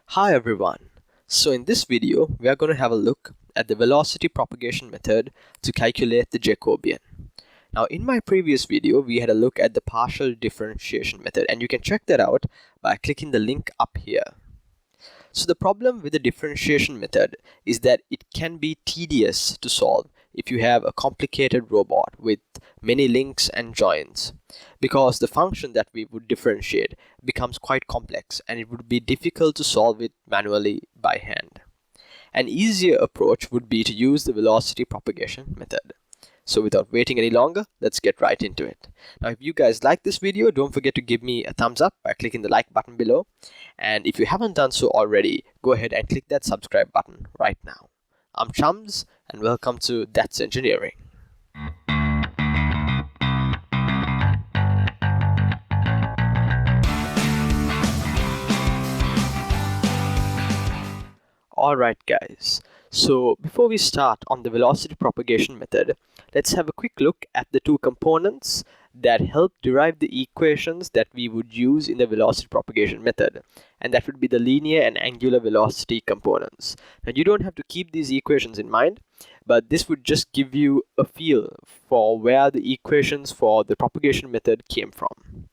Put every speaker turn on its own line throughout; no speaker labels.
Hi everyone. So in this video, we are going to have a look at the velocity propagation method to calculate the Jacobian. Now in my previous video, we had a look at the partial differentiation method, and you can check that out by clicking the link up here. So the problem with the differentiation method is that it can be tedious to solve if you have a complicated robot with many links and joins, because the function that we would differentiate becomes quite complex and it would be difficult to solve it manually by hand. An easier approach would be to use the velocity propagation method. So without waiting any longer, let's get right into it. Now, if you guys like this video, don't forget to give me a thumbs up by clicking the like button below. And if you haven't done so already, go ahead and click that subscribe button right now. I'm Chums, and welcome to That's Engineering. Alright guys, so before we start on the velocity propagation method, let's have a quick look at the two components that help derive the equations that we would use in the velocity propagation method, and that would be the linear and angular velocity components. Now you don't have to keep these equations in mind, but this would just give you a feel for where the equations for the propagation method came from.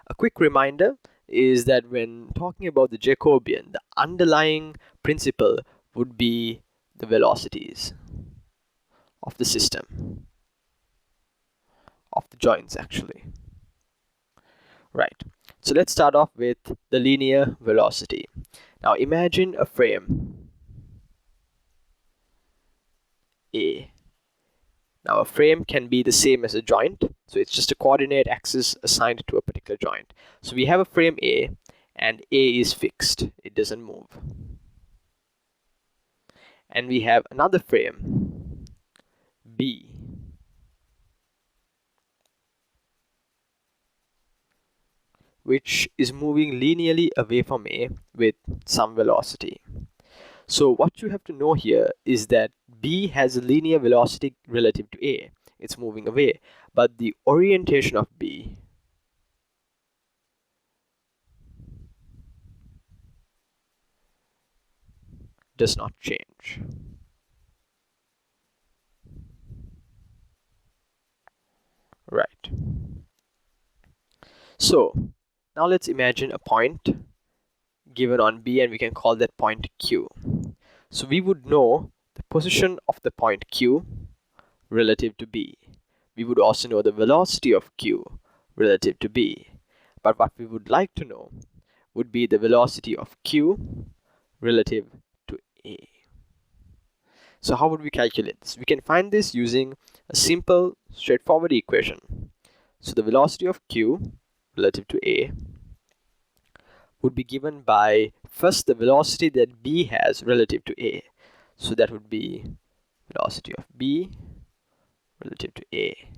A quick reminder is that when talking about the Jacobian, the underlying principle would be the velocities of the system, of the joints actually. Right, so let's start off with the linear velocity. Now imagine a frame A. Now a frame can be the same as a joint, so it's just a coordinate axis assigned to a particular joint. So we have a frame A, and A is fixed, it doesn't move. And we have another frame B, which is moving linearly away from A with some velocity. So what you have to know here is that B has a linear velocity relative to A. It's moving away, but the orientation of B does not change. Right. So now let's imagine a point given on B, and we can call that point Q. So we would know the position of the point Q relative to B. We would also know the velocity of Q relative to B. But what we would like to know would be the velocity of Q relative to A. So how would we calculate this? We can find this using a simple, straightforward equation. So the velocity of Q relative to A would be given by first the velocity that B has relative to A. So that would be velocity of B relative to A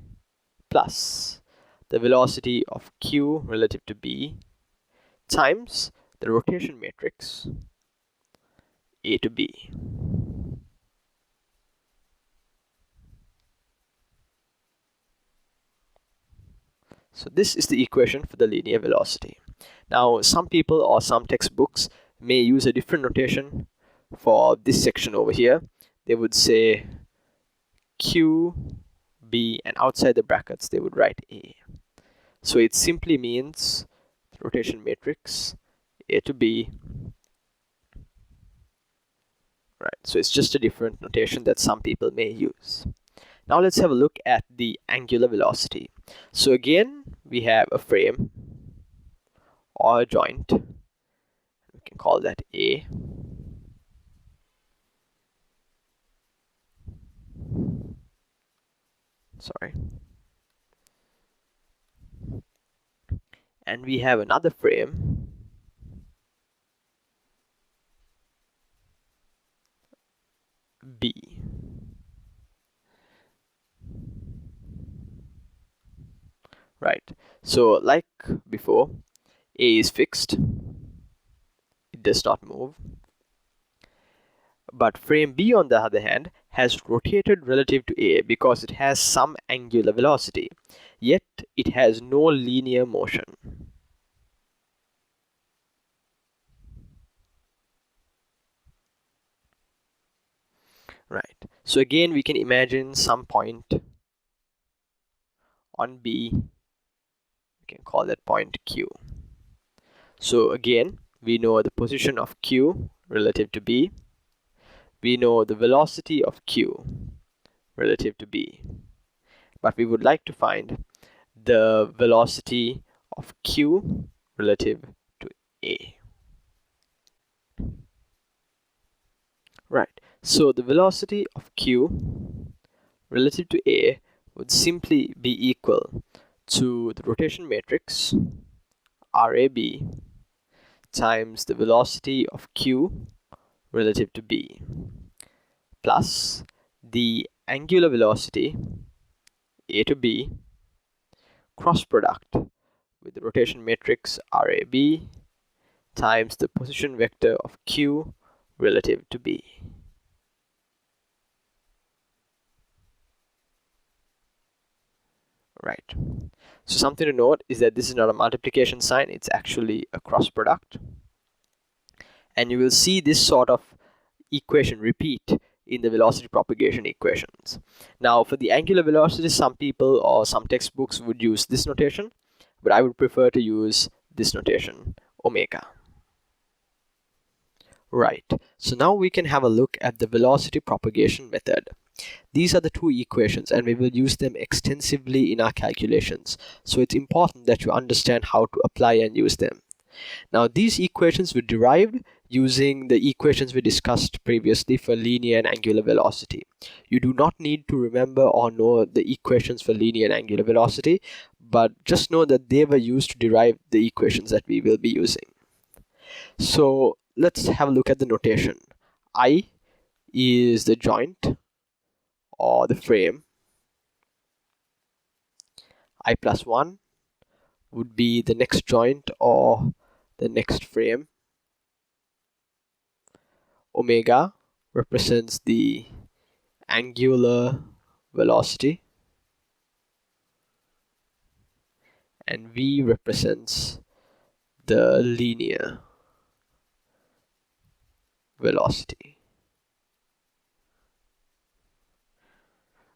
plus the velocity of Q relative to B times the rotation matrix A to B. So this is the equation for the linear velocity. Now some people or some textbooks may use a different notation for this section over here. They would say Q, B, and outside the brackets they would write A. So it simply means rotation matrix A to B. Right, so it's just a different notation that some people may use. Now let's have a look at the angular velocity. So again, we have a frame or a joint. We can call that A. Sorry. And we have another frame B. Right, so like before, A is fixed, it does not move. But frame B on the other hand has rotated relative to A because it has some angular velocity, yet it has no linear motion. So again, we can imagine some point on B. We can call that point Q. So again, we know the position of Q relative to B. We know the velocity of Q relative to B. But we would like to find the velocity of Q relative to A. Right, so the velocity of Q relative to A would simply be equal to the rotation matrix RAB times the velocity of Q relative to B plus the angular velocity A to B cross product with the rotation matrix RAB times the position vector of Q relative to B. Right. So something to note is that this is not a multiplication sign, it's actually a cross product. And you will see this sort of equation repeat in the velocity propagation equations. Now for the angular velocity, some people or some textbooks would use this notation, but I would prefer to use this notation, omega. Right, so now we can have a look at the velocity propagation method. These are the two equations and we will use them extensively in our calculations. So it's important that you understand how to apply and use them. Now these equations were derived using the equations we discussed previously for linear and angular velocity. You do not need to remember or know the equations for linear and angular velocity, but just know that they were used to derive the equations that we will be using. So let's have a look at the notation. I is the joint or the frame. I plus 1 would be the next joint or the next frame. Omega represents the angular velocity and V represents the linear velocity.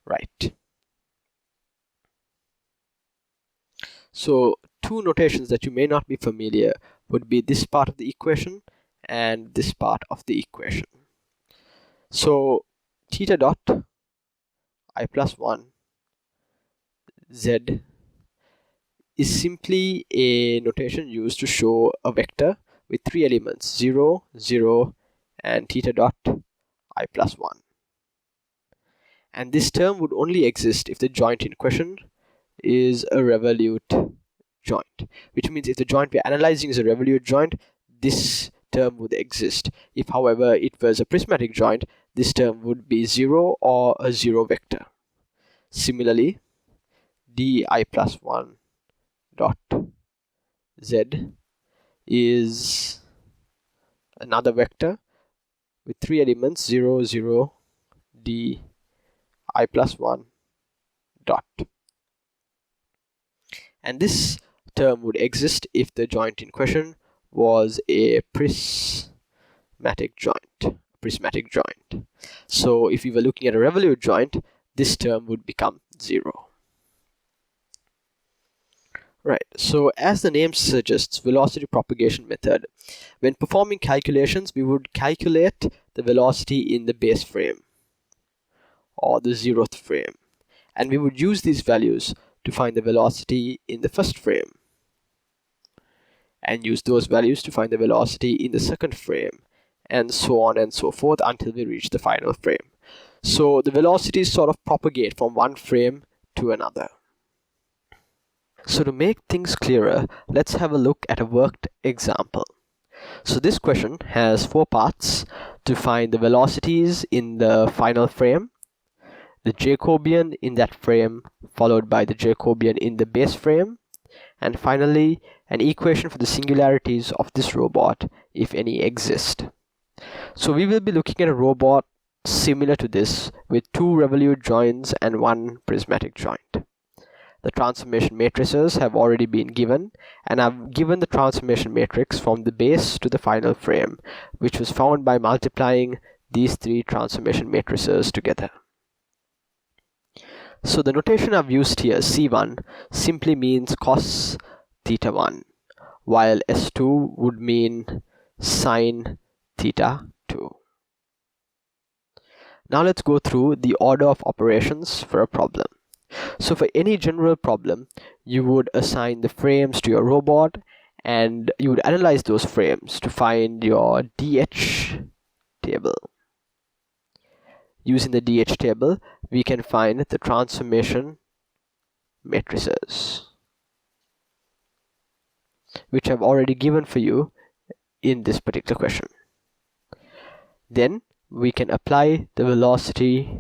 Right. So two notations that you may not be familiar would be this part of the equation and this part of the equation. So theta dot I plus 1 Z is simply a notation used to show a vector with three elements, 0, 0, and theta dot I plus 1. And this term would only exist if the joint in question is a revolute joint, which means if the joint we're analyzing is a revolute joint, this term would exist. If however it was a prismatic joint, this term would be 0 or a 0 vector. Similarly, di plus 1 dot z is another vector with three elements, 0, 0, d I plus 1 dot. And this term would exist if the joint in question was a prismatic joint. So if we were looking at a revolute joint, this term would become 0. Right, so as the name suggests, velocity propagation method. When performing calculations, we would calculate the velocity in the base frame or the 0th frame, and we would use these values to find the velocity in the first frame and use those values to find the velocity in the second frame, and so on and so forth until we reach the final frame. So the velocities sort of propagate from one frame to another. So to make things clearer, let's have a look at a worked example. So this question has 4 parts: to find the velocities in the final frame, the Jacobian in that frame followed by the Jacobian in the base frame, and finally an equation for the singularities of this robot, if any exist. So we will be looking at a robot similar to this with 2 revolute joints and 1 prismatic joint. The transformation matrices have already been given, and I've given the transformation matrix from the base to the final frame, which was found by multiplying these 3 transformation matrices together. So the notation I've used here, C1, simply means cos theta 1, while S2 would mean sine theta 2. Now let's go through the order of operations for a problem. So for any general problem, you would assign the frames to your robot and you would analyze those frames to find your DH table. Using the DH table, we can find the transformation matrices, which I've already given for you in this particular question. Then we can apply the velocity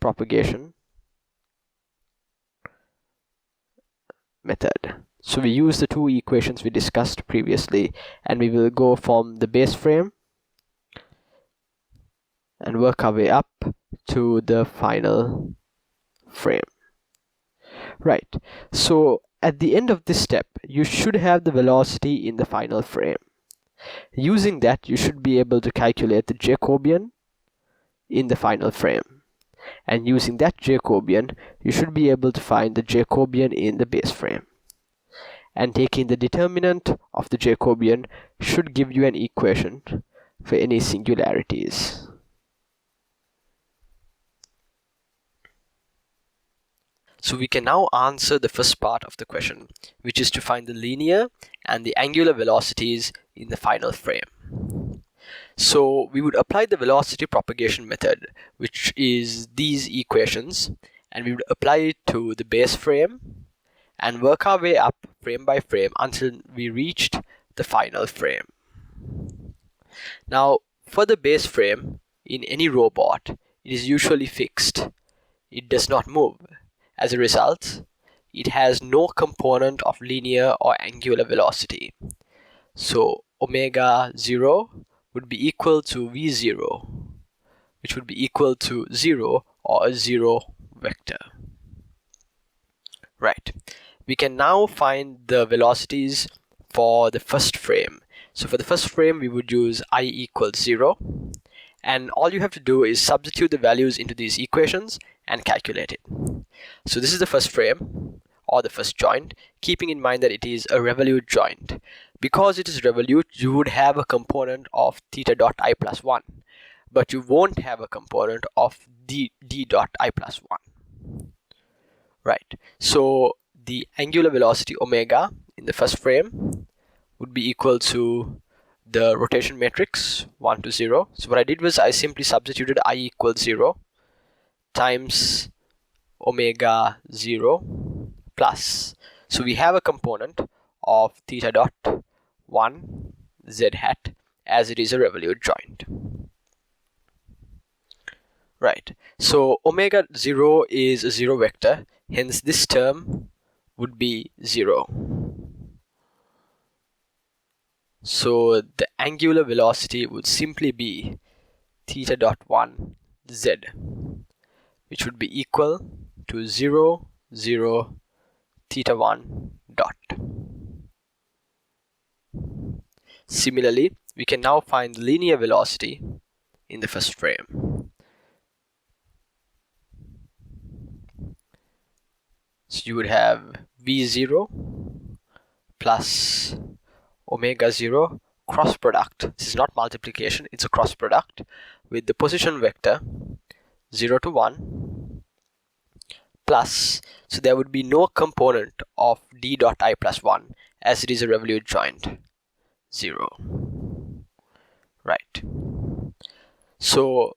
propagation method. So we use the two equations we discussed previously, and we will go from the base frame and work our way up to the final frame. Right, so at the end of this step, you should have the velocity in the final frame. Using that, you should be able to calculate the Jacobian in the final frame. And using that Jacobian, you should be able to find the Jacobian in the base frame. And taking the determinant of the Jacobian should give you an equation for any singularities. So we can now answer the first part of the question, which is to find the linear and the angular velocities in the final frame. So we would apply the velocity propagation method, which is these equations, and we would apply it to the base frame and work our way up frame by frame until we reached the final frame. Now, for the base frame in any robot, it is usually fixed. It does not move. As a result, it has no component of linear or angular velocity. So omega 0 would be equal to v0, which would be equal to 0 or a 0 vector. Right. We can now find the velocities for the first frame. So for the first frame, we would use I equals 0. And all you have to do is substitute the values into these equations and calculate it. So this is the first frame, or the first joint, keeping in mind that it is a revolute joint. Because it is revolute, you would have a component of theta dot I plus 1, but you won't have a component of d dot I plus 1. Right, so the angular velocity omega in the first frame would be equal to the rotation matrix 1 to 0. So what I did was I simply substituted I equals 0 times omega 0 plus. So we have a component of theta dot 1 z hat, as it is a revolute joint. Right, so omega 0 is a 0 vector, hence this term would be 0. So the angular velocity would simply be theta dot 1 z, which would be equal to 0, 0, theta 1 dot. Similarly, we can now find the linear velocity in the first frame. So you would have v0 plus omega 0 cross product. This is not multiplication, it's a cross product with the position vector 0 to 1 plus, so there would be no component of d dot I plus 1 as it is a revolute joint, 0. Right, so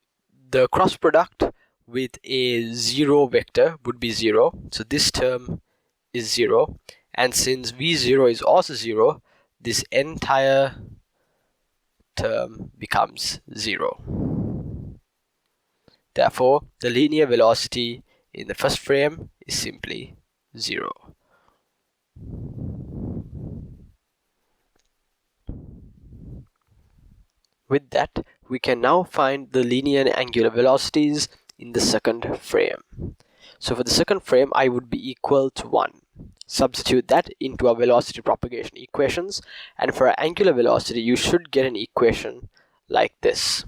the cross product with a 0 vector would be 0, so this term is 0, and since v0 is also 0, this entire term becomes 0. Therefore, the linear velocity in the first frame is simply 0. With that, we can now find the linear and angular velocities in the second frame. So for the second frame, I would be equal to 1. Substitute that into our velocity propagation equations, and for our angular velocity, you should get an equation like this.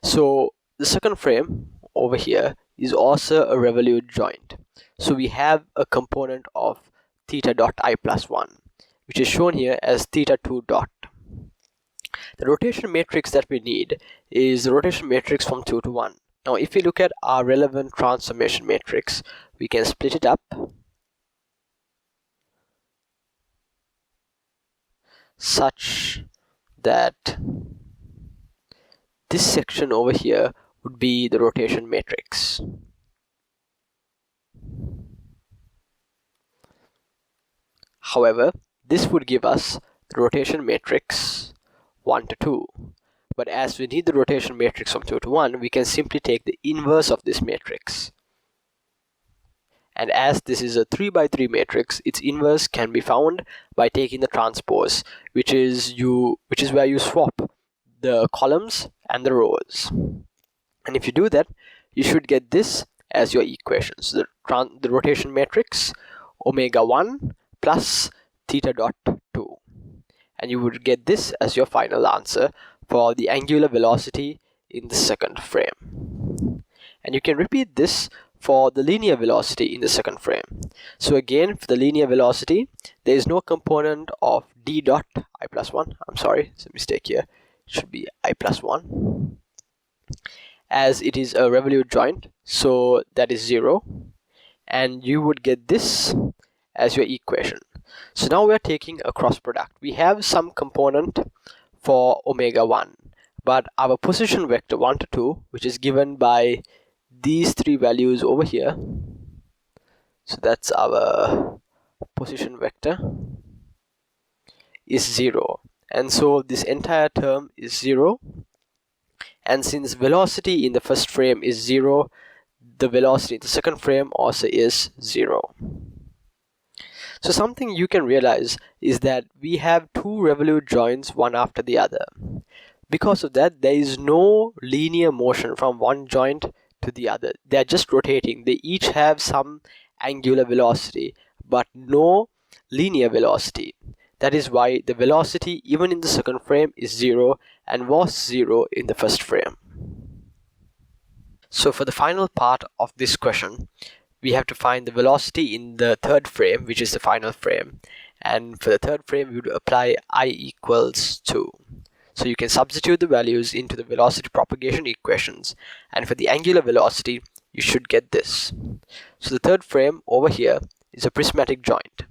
So the second frame over here is also a revolute joint. So we have a component of theta dot I plus 1, which is shown here as theta 2 dot. The rotation matrix that we need is the rotation matrix from 2 to 1. Now if we look at our relevant transformation matrix, we can split it up such that this section over here would be the rotation matrix. However, this would give us the rotation matrix 1 to 2. But as we need the rotation matrix from 2 to 1, we can simply take the inverse of this matrix. And as this is a 3 by 3 matrix, its inverse can be found by taking the transpose, which is where you swap the columns and the rows. And if you do that, you should get this as your equation. So the rotation matrix omega 1 plus theta dot 2. And you would get this as your final answer for the angular velocity in the second frame. And you can repeat this for the linear velocity in the second frame. So again, for the linear velocity, there is no component of d dot I plus 1. I'm sorry, it's a mistake here. It should be I plus 1. As it is a revolute joint, so that is 0. And you would get this as your equation. So now we are taking a cross product. We have some component for omega 1, but our position vector 1 to 2, which is given by these three values over here, so that's our position vector, is 0. And so this entire term is 0. And since velocity in the first frame is 0, the velocity in the second frame also is 0. So something you can realize is that we have two revolute joints one after the other. Because of that, there is no linear motion from one joint to the other. They are just rotating. They each have some angular velocity, but no linear velocity. That is why the velocity even in the second frame is 0 and was 0 in the first frame. So for the final part of this question, we have to find the velocity in the third frame, which is the final frame. And for the third frame, we would apply I equals 2. So you can substitute the values into the velocity propagation equations. And for the angular velocity, you should get this. So the third frame over here is a prismatic joint,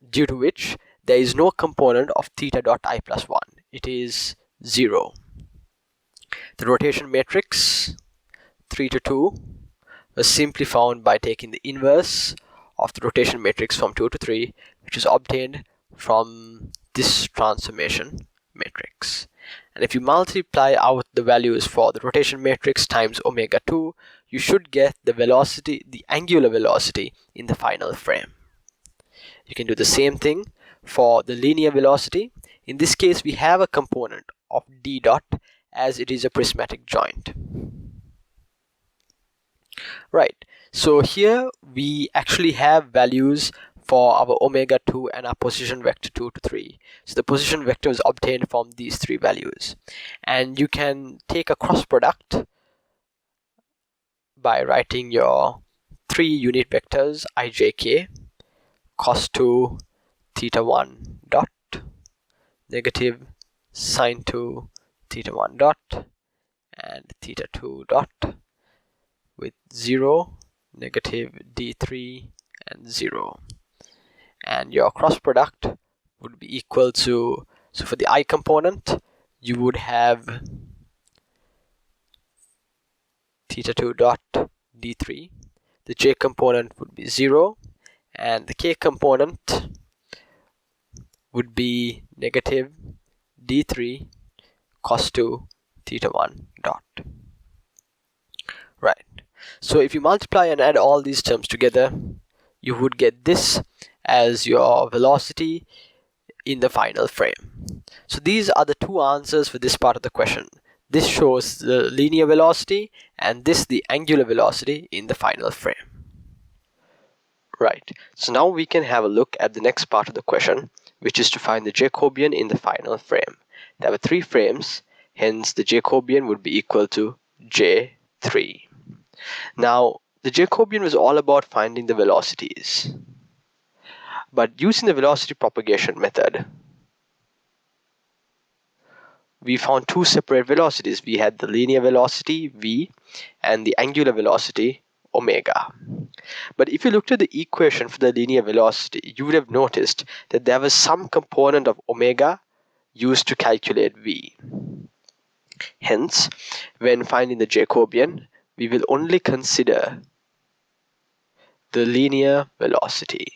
due to which there is no component of theta dot I plus 1. It is 0. The rotation matrix 3 to 2 was simply found by taking the inverse of the rotation matrix from 2 to 3, which is obtained from this transformation matrix. And if you multiply out the values for the rotation matrix times omega 2, you should get the velocity, the angular velocity in the final frame. You can do the same thing for the linear velocity. In this case, we have a component of d dot as it is a prismatic joint. Right, so here we actually have values for our omega 2 and our position vector 2 to 3. So the position vector is obtained from these three values. And you can take a cross product by writing your three unit vectors ijk, cos 2 theta 1 dot, negative sine 2 theta 1 dot, and theta 2 dot, with 0, negative d3 and 0. And your cross product would be equal to, so for the I component, you would have theta 2 dot d3. The j component would be 0, and the k component would be negative d3 cos 2 theta 1 dot. Right. So if you multiply and add all these terms together, you would get this as your velocity in the final frame. So these are the two answers for this part of the question. This shows the linear velocity and this the angular velocity in the final frame. Right, so now we can have a look at the next part of the question, which is to find the Jacobian in the final frame. There were three frames, hence the Jacobian would be equal to J3. Now, the Jacobian was all about finding the velocities. But using the velocity propagation method, we found two separate velocities. We had the linear velocity, v, and the angular velocity, omega. But if you looked at the equation for the linear velocity, you would have noticed that there was some component of omega used to calculate v. Hence, when finding the Jacobian, we will only consider the linear velocity.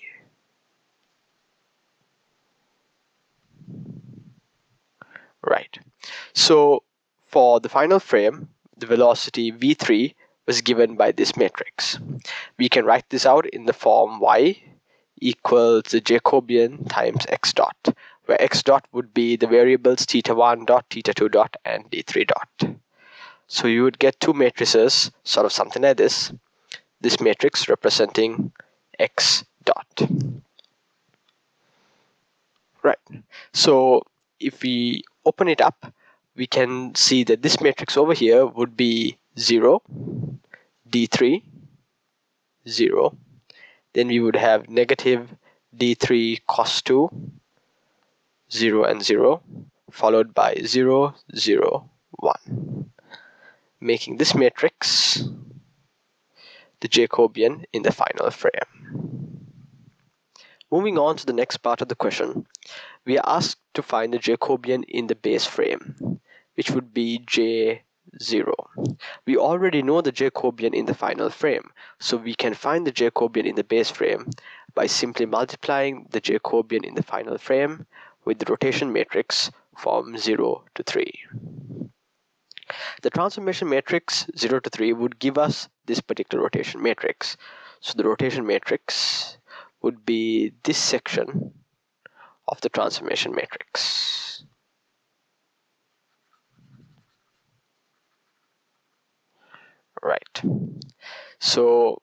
Right. So for the final frame, the velocity v3 was given by this matrix. We can write this out in the form y equals the Jacobian times x dot, where x dot would be the variables θ1 dot, θ2 dot, and d3 dot. So you would get two matrices, sort of something like this matrix representing x dot. Right. So if we open it up, we can see that this matrix over here would be 0, d3, 0. Then we would have negative d3 cos 2, 0 and 0, followed by 0, 0, 1, making this matrix the Jacobian in the final frame. Moving on to the next part of the question, we are asked to find the Jacobian in the base frame, which would be J0. We already know the Jacobian in the final frame, so we can find the Jacobian in the base frame by simply multiplying the Jacobian in the final frame with the rotation matrix from 0 to 3. The transformation matrix 0 to 3 would give us this particular rotation matrix. So the rotation matrix would be this section of the transformation matrix. Right. So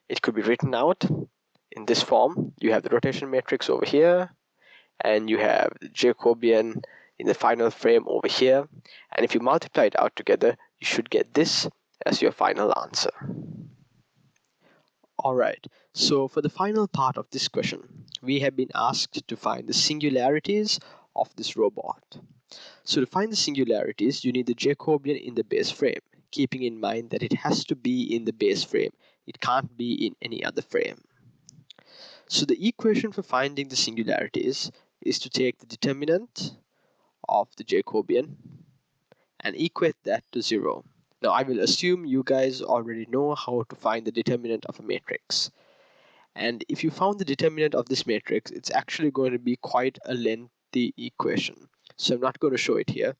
it could be written out in this form. You have the rotation matrix over here, and you have the Jacobian in the final frame over here. And if you multiply it out together, you should get this as your final answer. Alright, so for the final part of this question, we have been asked to find the singularities of this robot. So to find the singularities, you need the Jacobian in the base frame, keeping in mind that it has to be in the base frame. It can't be in any other frame. So the equation for finding the singularities is to take the determinant of the Jacobian and equate that to 0. Now I will assume you guys already know how to find the determinant of a matrix. And if you found the determinant of this matrix, it's actually going to be quite a lengthy equation. So I'm not going to show it here,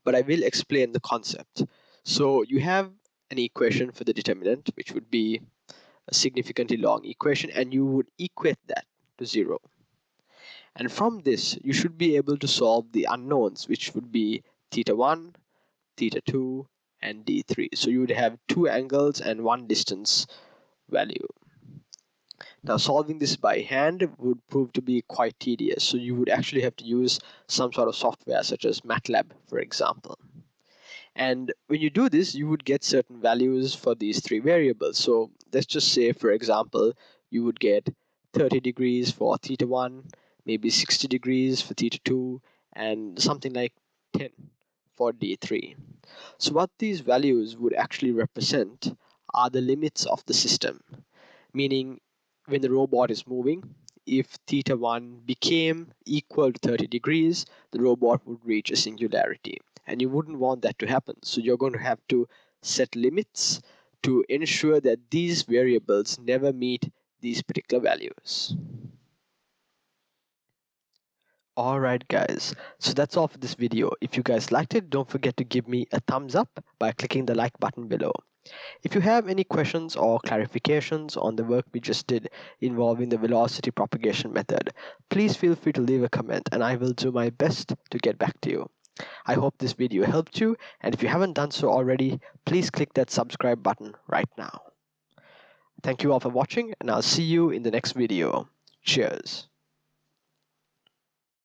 but I will explain the concept. So you have an equation for the determinant, which would be a significantly long equation, and you would equate that to 0. And from this, you should be able to solve the unknowns, which would be θ1, θ2, and d3. So you would have two angles and one distance value. Now solving this by hand would prove to be quite tedious, so you would actually have to use some sort of software such as MATLAB, for example. And when you do this, you would get certain values for these three variables. So let's just say, for example, you would get 30 degrees for θ1, maybe 60 degrees for θ2, and something like 10 for d3. So what these values would actually represent are the limits of the system, meaning when the robot is moving, if θ1 became equal to 30 degrees, the robot would reach a singularity. And you wouldn't want that to happen. So you're going to have to set limits to ensure that these variables never meet these particular values. Alright guys, so that's all for this video. If you guys liked it, don't forget to give me a thumbs up by clicking the like button below. If you have any questions or clarifications on the work we just did involving the velocity propagation method, please feel free to leave a comment and I will do my best to get back to you. I hope this video helped you, and if you haven't done so already, please click that subscribe button right now. Thank you all for watching, and I'll see you in the next video. Cheers.